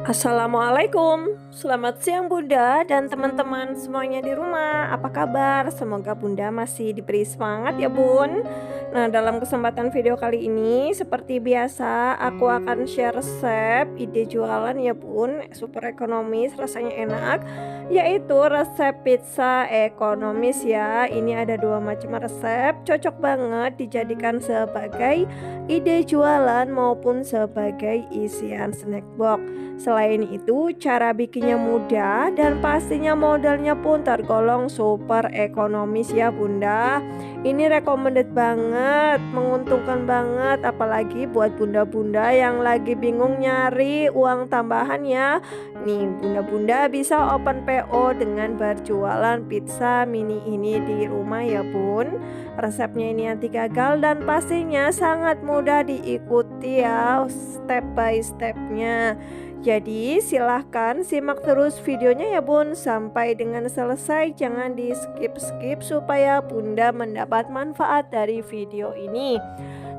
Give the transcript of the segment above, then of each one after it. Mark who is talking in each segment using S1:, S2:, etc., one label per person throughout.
S1: Assalamualaikum, selamat siang Bunda dan teman-teman semuanya di rumah. Apa kabar? Semoga Bunda masih diberi semangat ya Bun. Nah, dalam kesempatan video kali ini seperti biasa aku akan share resep ide jualan ya Bun, super ekonomis, rasanya enak, yaitu resep pizza ekonomis ya. Ini ada dua macam resep, cocok banget dijadikan sebagai ide jualan maupun sebagai isian snack box. Selain itu, cara bikinnya mudah dan pastinya modalnya pun tergolong super ekonomis ya Bunda. Ini recommended banget, menguntungkan banget apalagi buat bunda-bunda yang lagi bingung nyari uang tambahan ya. Nih, bunda-bunda bisa open PO dengan berjualan pizza mini ini di rumah ya Bun. Resepnya ini anti gagal dan pastinya sangat mudah diikuti ya step by stepnya. Jadi silahkan simak terus videonya ya Bun sampai dengan selesai, jangan di skip-skip supaya Bunda mendapat manfaat dari video ini.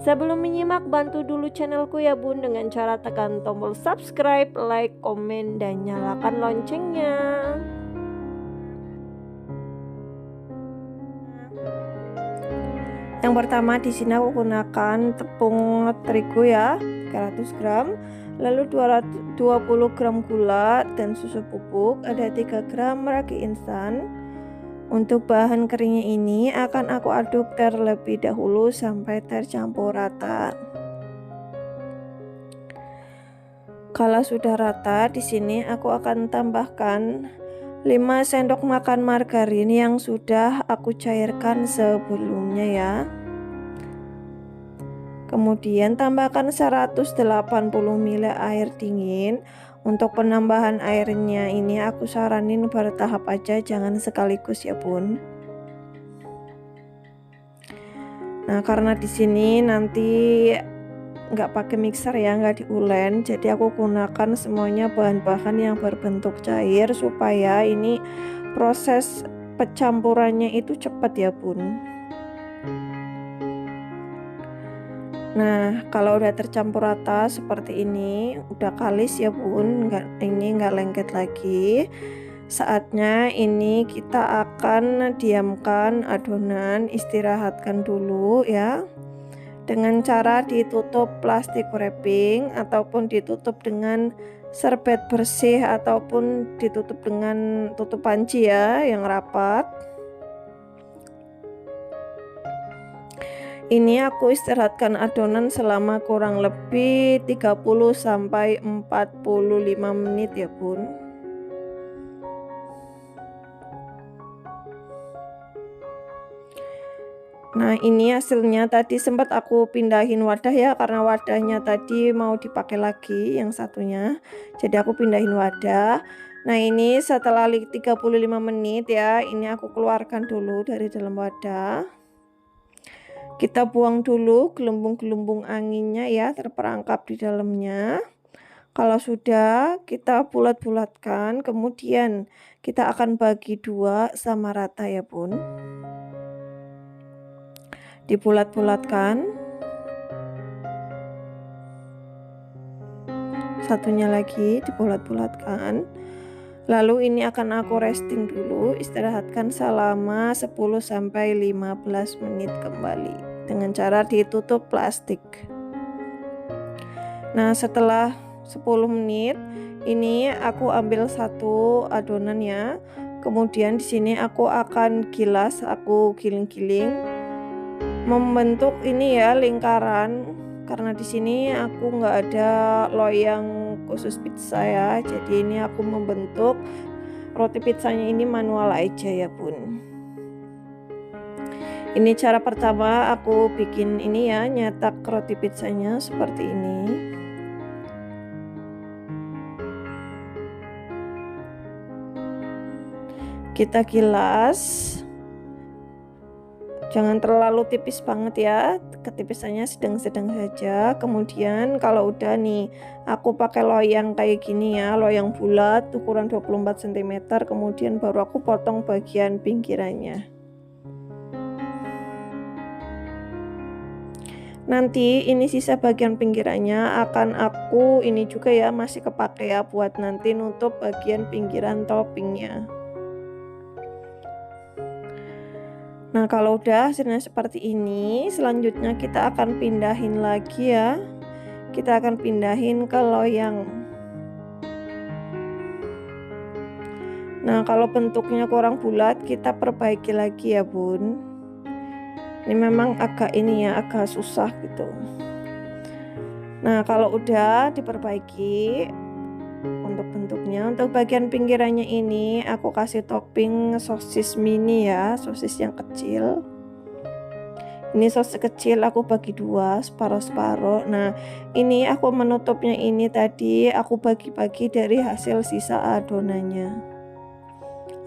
S1: Sebelum menyimak, bantu dulu channelku ya Bun dengan cara tekan tombol subscribe, like, komen, dan nyalakan loncengnya. Yang pertama di sini aku gunakan tepung terigu ya 300 gram, lalu 220 gram gula dan susu bubuk, ada 3 gram ragi instan. Untuk bahan keringnya ini akan aku aduk terlebih dahulu sampai tercampur rata. Kalau sudah rata, di sini aku akan tambahkan 5 sendok makan margarin yang sudah aku cairkan sebelumnya ya. Kemudian tambahkan 180 ml air dingin. Untuk penambahan airnya ini aku saranin bertahap aja, jangan sekaligus ya Bun. Nah, karena di sini nanti nggak pakai mixer ya, nggak diulen, jadi aku gunakan semuanya bahan-bahan yang berbentuk cair supaya ini proses pencampurannya itu cepat ya Bun. Nah, kalau udah tercampur rata seperti ini, udah kalis ya Bun, ini nggak lengket lagi. Saatnya ini kita akan diamkan adonan, istirahatkan dulu ya. Dengan cara ditutup plastik wrapping ataupun ditutup dengan serbet bersih ataupun ditutup dengan tutup panci ya yang rapat. Ini aku istirahatkan adonan selama kurang lebih 30 sampai 45 menit ya Bun. Nah, ini hasilnya tadi sempat aku pindahin wadah ya, karena wadahnya tadi mau dipakai lagi yang satunya. Jadi aku pindahin wadah. Nah, ini setelah 35 menit ya, ini aku keluarkan dulu dari dalam wadah. Kita buang dulu gelembung-gelembung anginnya ya, terperangkap di dalamnya. Kalau sudah, kita bulat-bulatkan, kemudian kita akan bagi dua sama rata ya Bun. Dibulat-bulatkan. Satunya lagi dibulat-bulatkan. Lalu ini akan aku resting dulu, istirahatkan selama 10 sampai 15 menit kembali dengan cara ditutup plastik. Nah, setelah 10 menit ini aku ambil satu adonan ya. Kemudian di sini aku akan gilas, aku giling-giling membentuk ini ya lingkaran, karena di sini aku nggak ada loyang khusus pizza ya, jadi ini aku membentuk roti pizzanya ini manual aja ya Bun. Ini cara pertama aku bikin ini ya, nyetak roti pizzanya seperti ini. Kita gilas, jangan terlalu tipis banget ya, ketipisannya sedang-sedang saja. Kemudian kalau udah nih, aku pakai loyang kayak gini ya, loyang bulat ukuran 24 cm, kemudian baru aku potong bagian pinggirannya. Nanti ini sisa bagian pinggirannya akan aku ini juga ya, masih kepake ya buat nanti nutup bagian pinggiran toppingnya. Nah, kalau udah hasilnya seperti ini, selanjutnya kita akan pindahin lagi ya. Kita akan pindahin ke loyang. Nah, kalau bentuknya kurang bulat, kita perbaiki lagi ya, Bun. Ini memang agak ini ya, agak susah gitu. Nah, kalau udah diperbaiki untuk bentuknya, untuk bagian pinggirannya ini aku kasih topping sosis mini ya, sosis yang kecil. Ini sosis kecil aku bagi dua, separuh-separuh. Nah, ini aku menutupnya ini tadi aku bagi-bagi dari hasil sisa adonannya.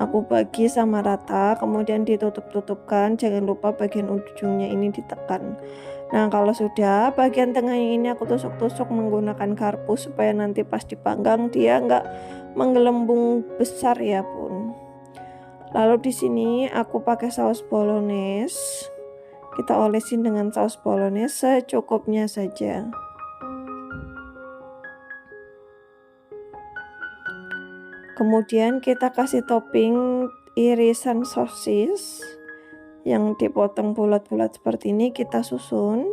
S1: Aku bagi sama rata, kemudian ditutup-tutupkan, jangan lupa bagian ujungnya ini ditekan. Nah, kalau sudah bagian tengahnya ini aku tusuk-tusuk menggunakan garpu supaya nanti pas dipanggang dia nggak menggelembung besar ya, Bun. Lalu di sini aku pakai saus bolognese. Kita olesin dengan saus bolognese secukupnya saja. Kemudian kita kasih topping irisan sosis yang dipotong bulat-bulat seperti ini, kita susun.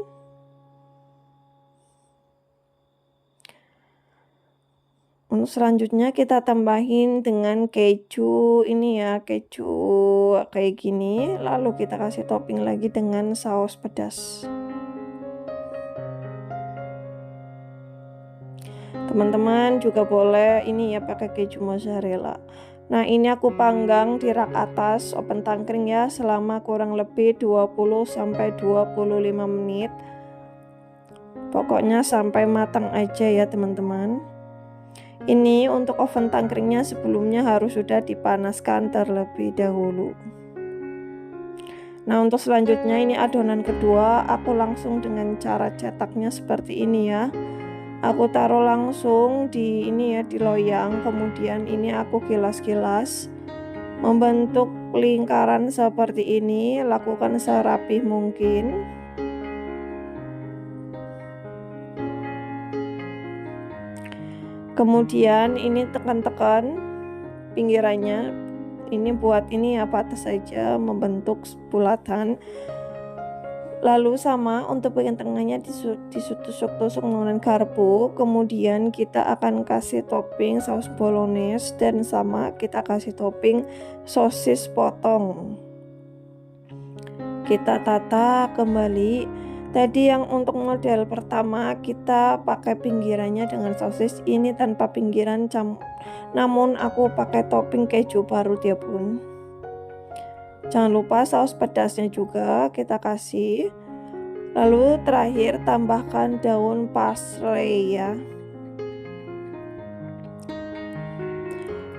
S1: Untuk selanjutnya kita tambahin dengan keju ini ya, keju kayak gini, lalu kita kasih topping lagi dengan saus pedas. Teman-teman juga boleh ini ya pakai keju mozzarella. Nah, ini aku panggang di rak atas oven tangkring ya selama kurang lebih 20-25 menit. Pokoknya sampai matang aja ya teman-teman. Ini untuk oven tangkringnya sebelumnya harus sudah dipanaskan terlebih dahulu. Nah, untuk selanjutnya ini adonan kedua aku langsung dengan cara cetaknya seperti ini ya. Aku taruh langsung di ini ya, di loyang, kemudian ini aku gilas-gilas membentuk lingkaran seperti ini, lakukan serapih mungkin. Kemudian ini tekan-tekan pinggirannya, ini buat ini ya patah saja membentuk bulatan. Lalu sama untuk bagian tengahnya ditusuk-tusuk menggunakan garpu. Kemudian kita akan kasih topping saus bolognese dan sama kita kasih topping sosis potong. Kita tata kembali. Tadi yang untuk model pertama kita pakai pinggirannya dengan sosis, ini tanpa pinggiran namun aku pakai topping keju parut ya, Bun. Jangan lupa saus pedasnya juga kita kasih. Lalu terakhir tambahkan daun parsley ya.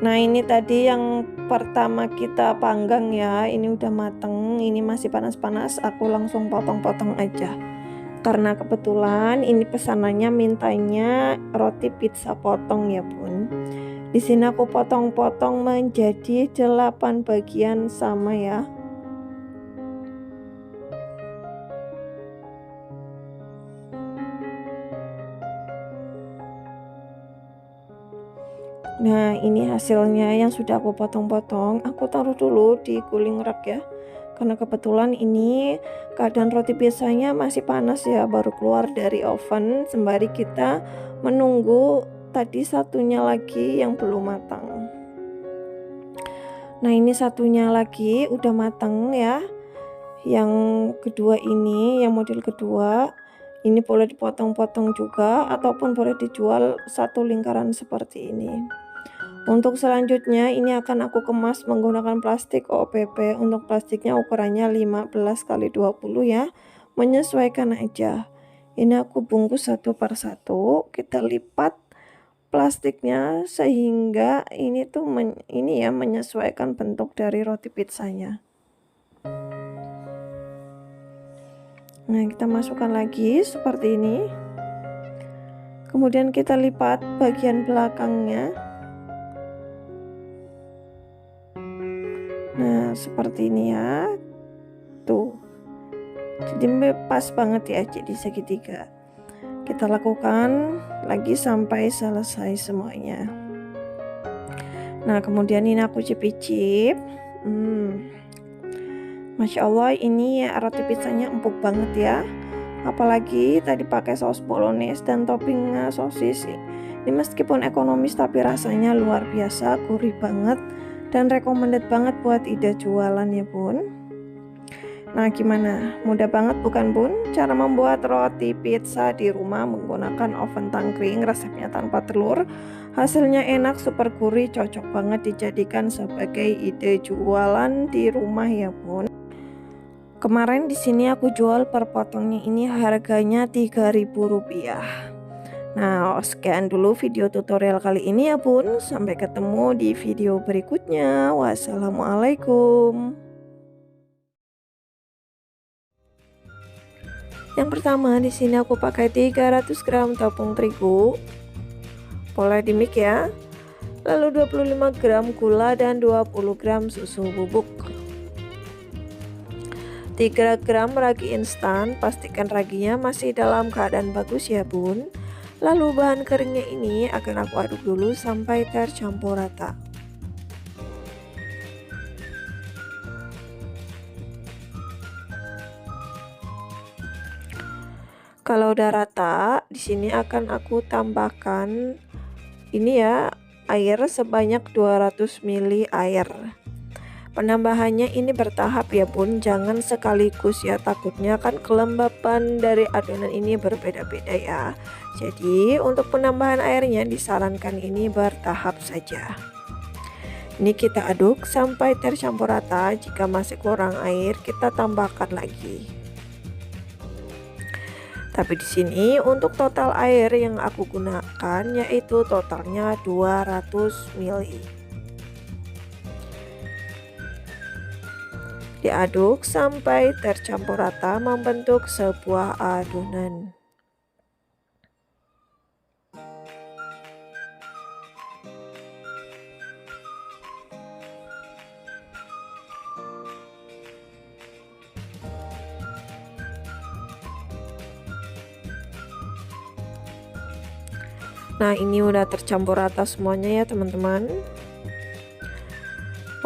S1: Nah, ini tadi yang pertama kita panggang ya, ini udah mateng, ini masih panas-panas, aku langsung potong-potong aja. Karena kebetulan ini pesanannya mintanya roti pizza potong ya, Bun. Di sini aku potong-potong menjadi 8 bagian sama ya. Nah, ini hasilnya yang sudah aku potong-potong. Aku taruh dulu di cooling rack ya. Karena kebetulan ini keadaan roti pizzanya masih panas ya, baru keluar dari oven sembari kita menunggu tadi satunya lagi yang belum matang. Nah, ini satunya lagi udah matang ya. Yang kedua ini, yang model kedua, ini boleh dipotong-potong juga ataupun boleh dijual satu lingkaran seperti ini. Untuk selanjutnya ini akan aku kemas menggunakan plastik OPP. Untuk plastiknya ukurannya 15x20 ya, menyesuaikan aja. Ini aku bungkus satu per satu, kita lipat plastiknya sehingga ini tuh ini ya menyesuaikan bentuk dari roti pizzanya. Nah, kita masukkan lagi seperti ini. Kemudian kita lipat bagian belakangnya. Nah, seperti ini ya. Tuh. Jadi pas banget ya, jadi segitiga. Kita lakukan lagi sampai selesai semuanya. Nah, kemudian ini aku cicip-cicip. Masya Allah, ini roti pizzanya empuk banget ya. Apalagi tadi pakai saus bolognese dan topping sosis. Ini meskipun ekonomis tapi rasanya luar biasa, gurih banget dan recommended banget buat ide jualan ya bun. Nah gimana? Mudah banget bukan bun? Cara membuat roti pizza di rumah menggunakan oven tangkring, resepnya tanpa telur. Hasilnya enak, super gurih, cocok banget dijadikan sebagai ide jualan di rumah ya bun. Kemarin di sini aku jual per potongnya ini harganya Rp3.000. Nah, sekian dulu video tutorial kali ini ya bun. Sampai ketemu di video berikutnya. Wassalamualaikum. Yang pertama di sini aku pakai 300 gram tepung terigu. Boleh di mix ya. Lalu 25 gram gula dan 20 gram susu bubuk. 3 gram ragi instan, pastikan raginya masih dalam keadaan bagus ya bun. Lalu bahan keringnya ini akan aku aduk dulu sampai tercampur rata. Kalau udah rata, di sini akan aku tambahkan ini ya, air sebanyak 200 ml air. Penambahannya ini bertahap ya bun, jangan sekaligus ya, takutnya kan kelembapan dari adonan ini berbeda-beda ya. Jadi untuk penambahan airnya disarankan ini bertahap saja. Ini kita aduk sampai tercampur rata. Jika masih kurang air kita tambahkan lagi. Tapi di sini untuk total air yang aku gunakan yaitu totalnya 200 ml. Diaduk sampai tercampur rata membentuk sebuah adonan. Nah, ini udah tercampur rata semuanya ya teman-teman.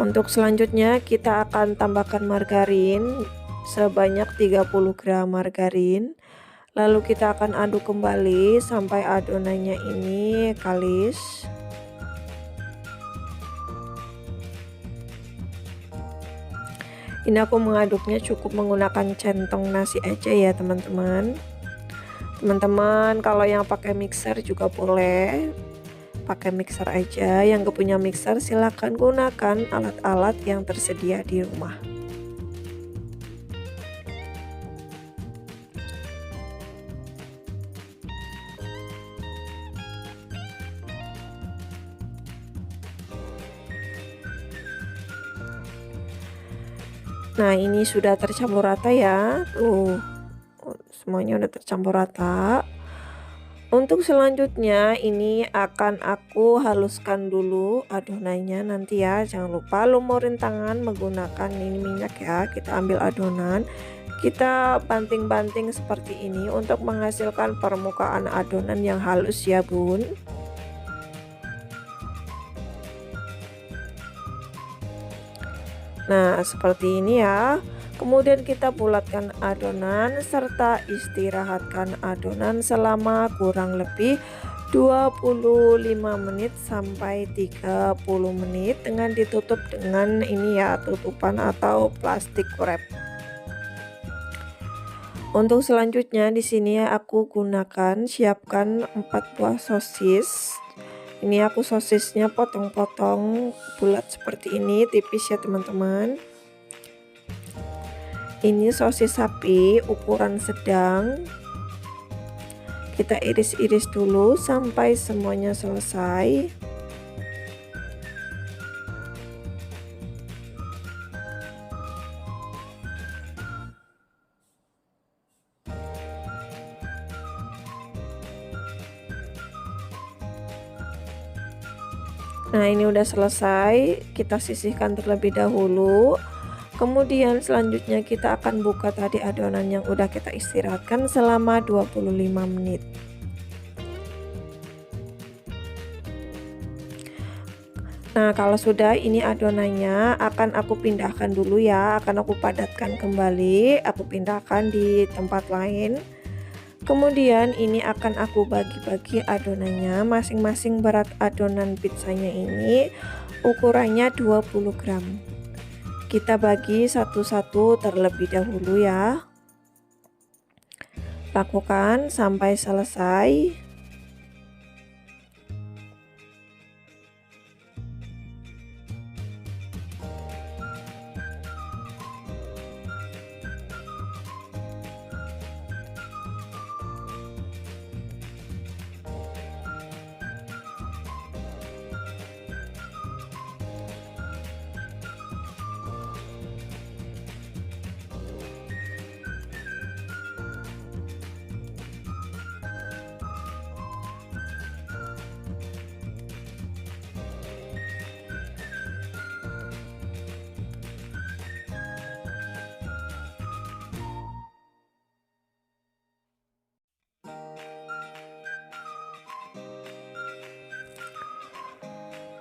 S1: Untuk selanjutnya kita akan tambahkan margarin sebanyak 30 gram margarin. Lalu kita akan aduk kembali sampai adonannya ini kalis. Ini aku mengaduknya cukup menggunakan centong nasi aja ya teman-teman. Teman-teman kalau yang pakai mixer juga boleh. Pakai mixer aja, yang gak punya mixer silahkan gunakan alat-alat yang tersedia di rumah. Nah ini sudah tercampur rata ya, tuh semuanya udah tercampur rata. Untuk selanjutnya ini akan aku haluskan dulu adonannya nanti ya. Jangan lupa lumurin tangan menggunakan ini minyak ya. Kita ambil adonan, kita banting-banting seperti ini untuk menghasilkan permukaan adonan yang halus ya bun. Nah seperti ini ya. Kemudian kita bulatkan adonan serta istirahatkan adonan selama kurang lebih 25 menit sampai 30 menit dengan ditutup dengan ini ya, tutupan atau plastik wrap. Untuk selanjutnya di sini aku gunakan siapkan 4 buah sosis. Ini aku sosisnya potong-potong bulat seperti ini, tipis ya teman-teman. Ini sosis sapi ukuran sedang. Kita iris-iris dulu sampai semuanya selesai. Nah ini udah selesai, kita sisihkan terlebih dahulu. Kemudian selanjutnya kita akan buka tadi adonan yang udah kita istirahatkan selama 25 menit. Nah, kalau sudah ini adonannya akan aku pindahkan dulu ya, akan aku padatkan kembali, aku pindahkan di tempat lain. Kemudian ini akan aku bagi-bagi adonannya, masing-masing berat adonan pizzanya ini ukurannya 20 gram. Kita bagi satu-satu terlebih dahulu ya. Lakukan sampai selesai.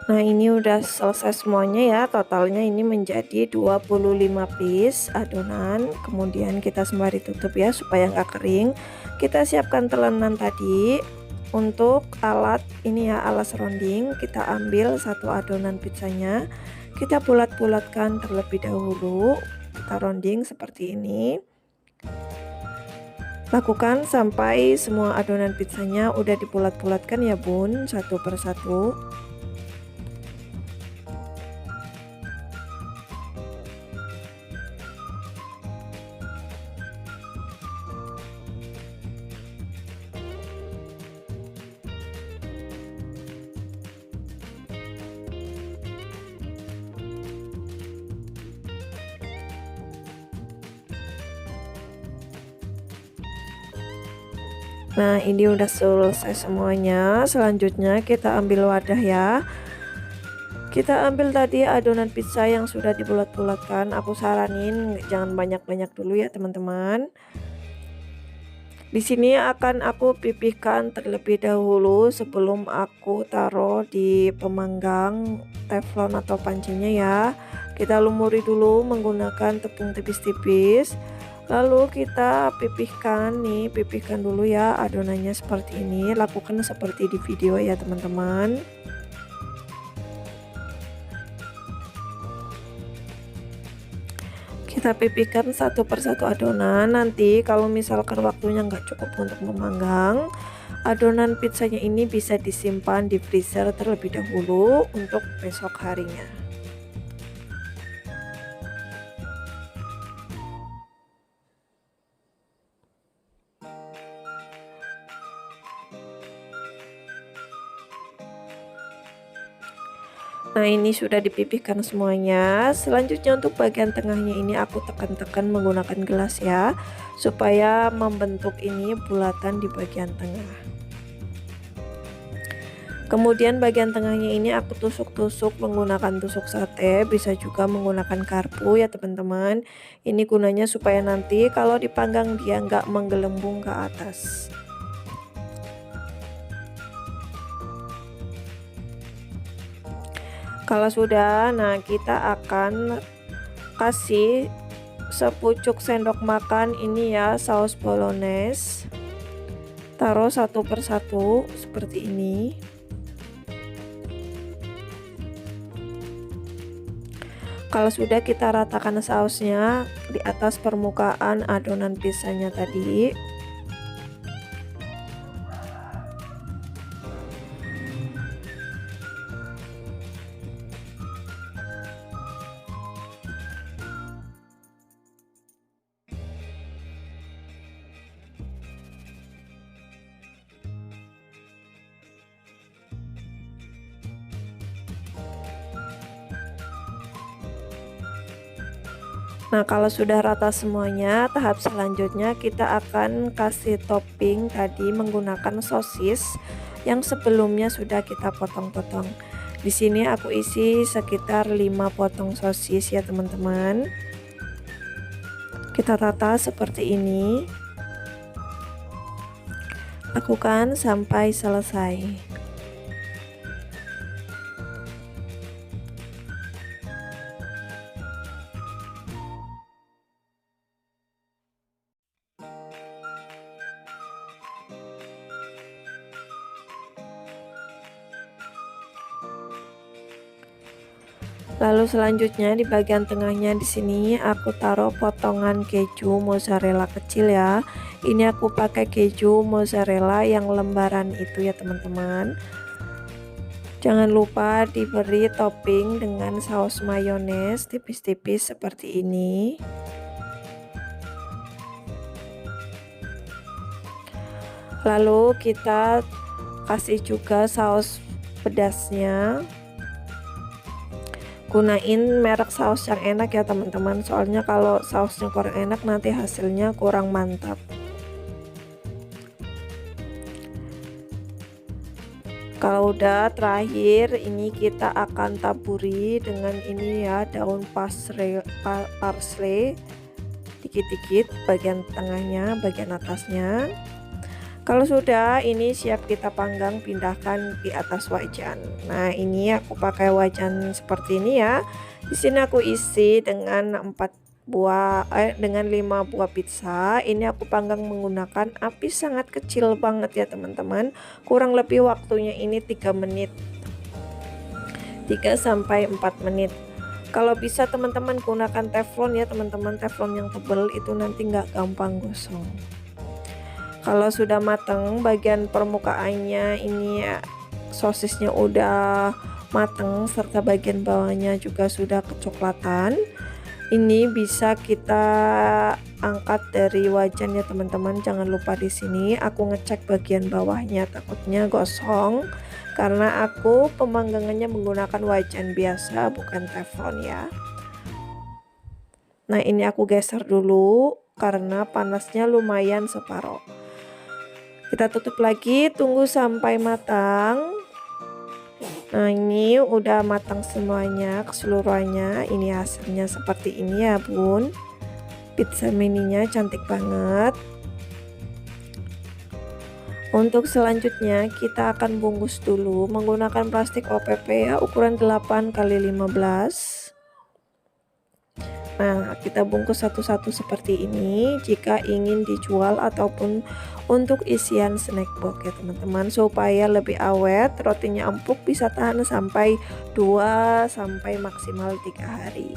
S1: Nah, ini udah selesai semuanya ya. Totalnya ini menjadi 25 piece adonan. Kemudian kita sembari tutup ya supaya nggak kering. Kita siapkan telenan tadi. Untuk alat ini ya, alas rounding, kita ambil satu adonan pizzanya. Kita bulat-bulatkan terlebih dahulu. Kita rounding seperti ini. Lakukan sampai semua adonan pizzanya udah dibulat-bulatkan ya bun, satu persatu. Nah, ini udah selesai semuanya. Selanjutnya kita ambil wadah ya. Kita ambil tadi adonan pizza yang sudah dibulat-bulatkan. Aku saranin jangan banyak-banyak dulu ya teman-teman. Di sini akan aku pipihkan terlebih dahulu sebelum aku taruh di pemanggang teflon atau pancinya ya. Kita lumuri dulu menggunakan tepung tipis-tipis. Lalu kita pipihkan dulu ya adonannya seperti ini. Lakukan seperti di video ya teman-teman. Kita pipihkan satu persatu adonan. Nanti kalau misalkan waktunya nggak cukup untuk memanggang, adonan pizzanya ini bisa disimpan di freezer terlebih dahulu untuk besok harinya. Nah, ini sudah dipipihkan semuanya. Selanjutnya untuk bagian tengahnya ini aku tekan-tekan menggunakan gelas ya, supaya membentuk ini bulatan di bagian tengah. Kemudian bagian tengahnya ini aku tusuk-tusuk menggunakan tusuk sate, bisa juga menggunakan garpu ya teman-teman. Ini gunanya supaya nanti kalau dipanggang dia nggak menggelembung ke atas. Kalau sudah, nah kita akan kasih sepucuk sendok makan ini ya saus bolognese. Taruh satu persatu seperti ini. Kalau sudah, kita ratakan sausnya di atas permukaan adonan pizzanya tadi. Nah, kalau sudah rata semuanya, tahap selanjutnya kita akan kasih topping tadi menggunakan sosis yang sebelumnya sudah kita potong-potong. Di sini aku isi sekitar 5 potong sosis ya teman-teman. Kita tata seperti ini. Lakukan sampai selesai. Lalu selanjutnya di bagian tengahnya di sini aku taruh potongan keju mozzarella kecil ya. Ini aku pakai keju mozzarella yang lembaran itu ya teman-teman. Jangan lupa diberi topping dengan saus mayones tipis-tipis seperti ini. Lalu kita kasih juga saus pedasnya. Gunain merek saus yang enak ya teman-teman, soalnya kalau sausnya kurang enak nanti hasilnya kurang mantap. Kalau udah terakhir ini kita akan taburi dengan ini ya, daun parsley dikit-dikit bagian tengahnya, bagian atasnya. Kalau sudah, ini siap kita panggang, pindahkan di atas wajan. Nah, ini aku pakai wajan seperti ini ya. Di sini aku isi dengan 5 buah pizza. Ini aku panggang menggunakan api sangat kecil banget ya teman-teman. Kurang lebih waktunya ini 3 menit. 3 sampai 4 menit. Kalau bisa teman-teman gunakan teflon ya teman-teman, teflon yang tebal itu nanti nggak gampang gosong. Kalau sudah matang bagian permukaannya ini ya, sosisnya udah matang serta bagian bawahnya juga sudah kecoklatan. Ini bisa kita angkat dari wajan ya teman-teman. Jangan lupa di sini aku ngecek bagian bawahnya, takutnya gosong karena aku pemanggangannya menggunakan wajan biasa bukan teflon ya. Nah, ini aku geser dulu karena panasnya lumayan separuh. Kita tutup lagi, tunggu sampai matang. Nah, ini udah matang semuanya, keseluruhannya. Ini hasilnya seperti ini ya bun. Pizza mininya cantik banget. Untuk selanjutnya kita akan bungkus dulu menggunakan plastik OPP ya, ukuran 8 x 15. Nah, kita bungkus satu-satu seperti ini jika ingin dijual ataupun untuk isian snack box ya teman-teman, supaya lebih awet, rotinya empuk, bisa tahan sampai 2 sampai maksimal 3 hari.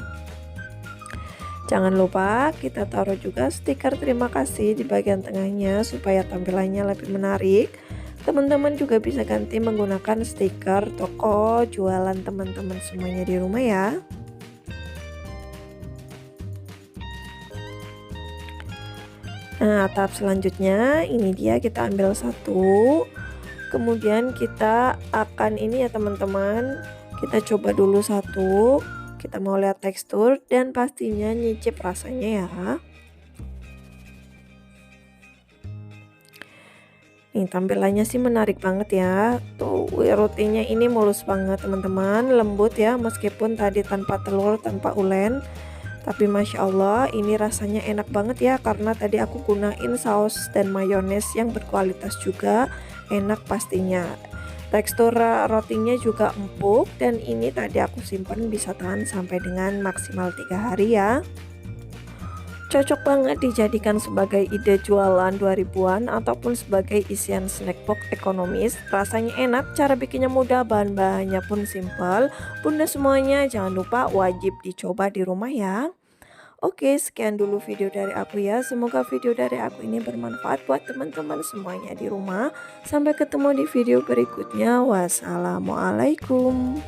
S1: Jangan lupa kita taruh juga stiker terima kasih di bagian tengahnya supaya tampilannya lebih menarik. Teman-teman juga bisa ganti menggunakan stiker toko jualan teman-teman semuanya di rumah ya. Nah, tahap selanjutnya ini dia, kita ambil satu, kemudian kita akan ini ya teman-teman, kita coba dulu satu, kita mau lihat tekstur dan pastinya nyicip rasanya ya. Nih, tampilannya sih menarik banget ya. Tuh, rotinya ini mulus banget teman-teman, lembut ya, meskipun tadi tanpa telur, tanpa ulen. Tapi Masya Allah ini rasanya enak banget ya, karena tadi aku gunain saus dan mayones yang berkualitas juga, enak pastinya. Tekstur rotinya juga empuk dan ini tadi aku simpan bisa tahan sampai dengan maksimal 3 hari ya. Cocok banget dijadikan sebagai ide jualan 2000-an ataupun sebagai isian snack box ekonomis. Rasanya enak, cara bikinnya mudah, bahan-bahannya pun simpel. Bunda semuanya jangan lupa wajib dicoba di rumah ya. Oke, sekian dulu video dari aku ya. Semoga video dari aku ini bermanfaat buat teman-teman semuanya di rumah. Sampai ketemu di video berikutnya. Wassalamualaikum.